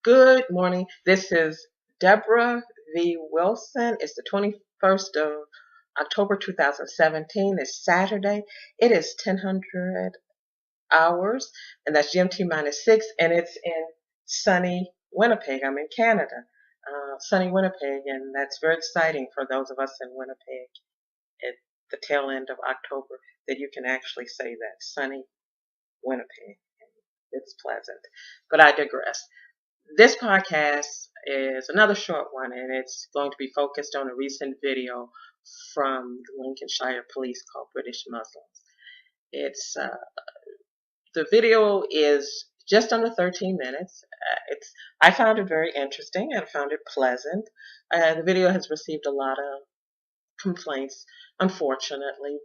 Good morning. This is Debra V. Wilson. It's the 21st of October 2017. It's Saturday. It is 1000 hours, and that's GMT minus 6, and it's in sunny Winnipeg. I'm in Canada, sunny Winnipeg, and that's very exciting for those of us in Winnipeg at the tail end of October that you can actually say that, sunny Winnipeg. It's pleasant, but I digress. This podcast is another short one, and it's going to be focused on a recent video from the Lincolnshire Police called British Muslims. It's the video is just under 13 minutes. I found it very interesting and found it pleasant. The video has received a lot of complaints, unfortunately.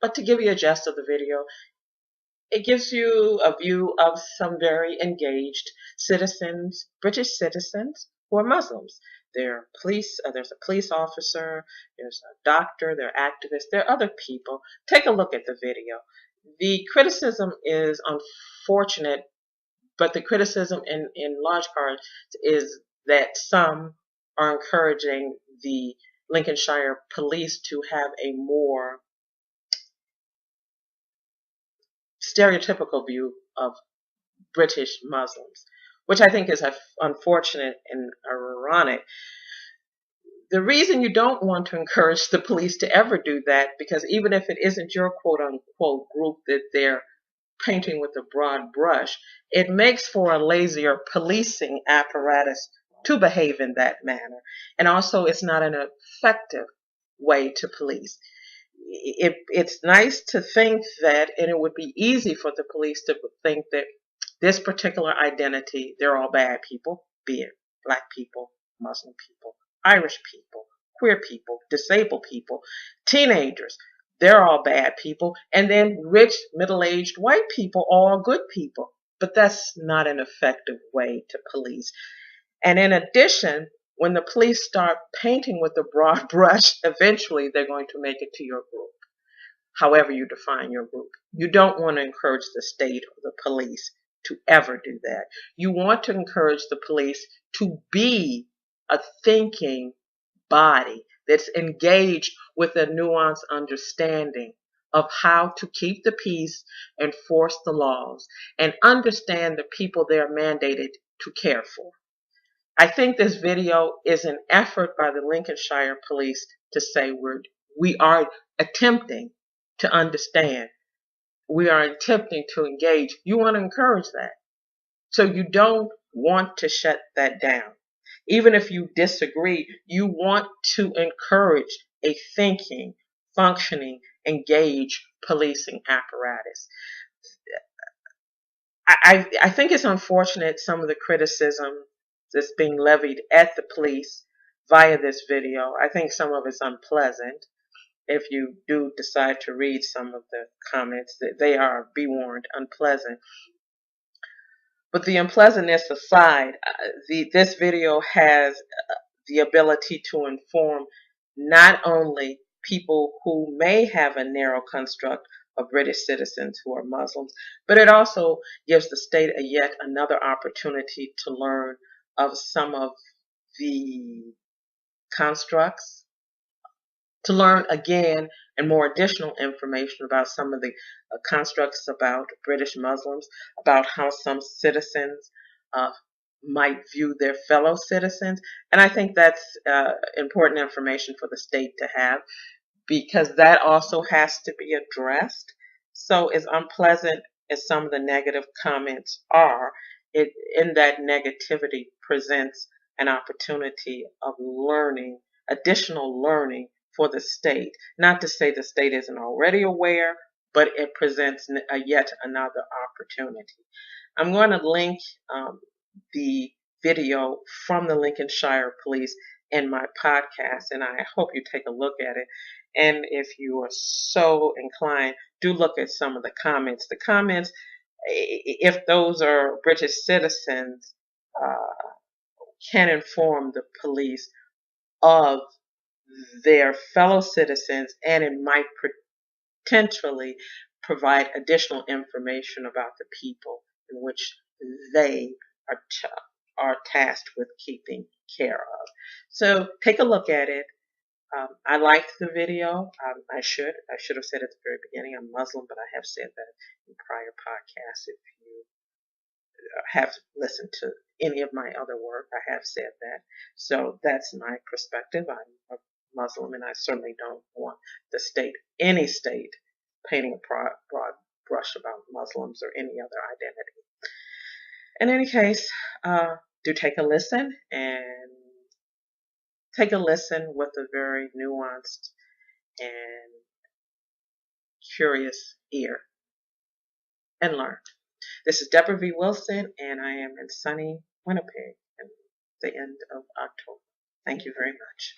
But to give you a gist of the video, it gives you a view of some very engaged citizens, British citizens, who are Muslims. They're police, there's a police officer, there's a doctor, there are activists, there are other people. Take a look at the video. The criticism is unfortunate, but the criticism in large part is that some are encouraging the Lincolnshire Police to have a more stereotypical view of British Muslims, which I think is unfortunate and ironic. The reason you don't want to encourage the police to ever do that, because even if it isn't your quote unquote group that they're painting with a broad brush, it makes for a lazier policing apparatus to behave in that manner. And also, it's not an effective way to police. It's nice to think that, and it would be easy for the police to think that this particular identity, they're all bad people, be it black people, Muslim people, Irish people, queer people, disabled people, teenagers, they're all bad people, and then rich, middle-aged white people, all good people. But that's not an effective way to police. And in addition, when the police start painting with a broad brush, eventually they're going to make it to your group, however you define your group. You don't want to encourage the state or the police to ever do that. You want to encourage the police to be a thinking body that's engaged with a nuanced understanding of how to keep the peace, enforce the laws, and understand the people they're mandated to care for. I think this video is an effort by the Lincolnshire Police to say we are attempting to understand. We are attempting to engage. You want to encourage that. So you don't want to shut that down. Even if you disagree, you want to encourage a thinking, functioning, engaged policing apparatus. I think it's unfortunate some of the criticism that's being levied at the police via this video. I think some of it's unpleasant. If you do decide to read some of the comments, that they are, be warned, unpleasant. But the unpleasantness aside, this video has the ability to inform not only people who may have a narrow construct of British citizens who are Muslims, but it also gives the state yet another opportunity to learn of some of the constructs, to learn again and more additional information about some of the constructs about British Muslims, about how some citizens might view their fellow citizens. And I think that's important information for the state to have, because that also has to be addressed. So as unpleasant as some of the negative comments are, in that negativity presents an opportunity of learning, additional learning for the state. Not to say the state isn't already aware, but it presents yet another opportunity. I'm going to link the video from the Lincolnshire Police in my podcast, and I hope you take a look at it. And if you are so inclined, do look at some of the comments. The comments, if those are British citizens, can inform the police of their fellow citizens, and it might potentially provide additional information about the people in which they are are tasked with keeping care of. So take a look at it. I liked the video. I should have said at the very beginning, I'm Muslim, but I have said that in prior podcasts. If you have listened to any of my other work, I have said that. So that's my perspective. I'm a Muslim, and I certainly don't want the state, any state, painting a broad brush about Muslims or any other identity. In any case, do take a listen, and take a listen with a very nuanced and curious ear, and learn. This is Debra V. Wilson, and I am in sunny Winnipeg at the end of October. Thank you very much.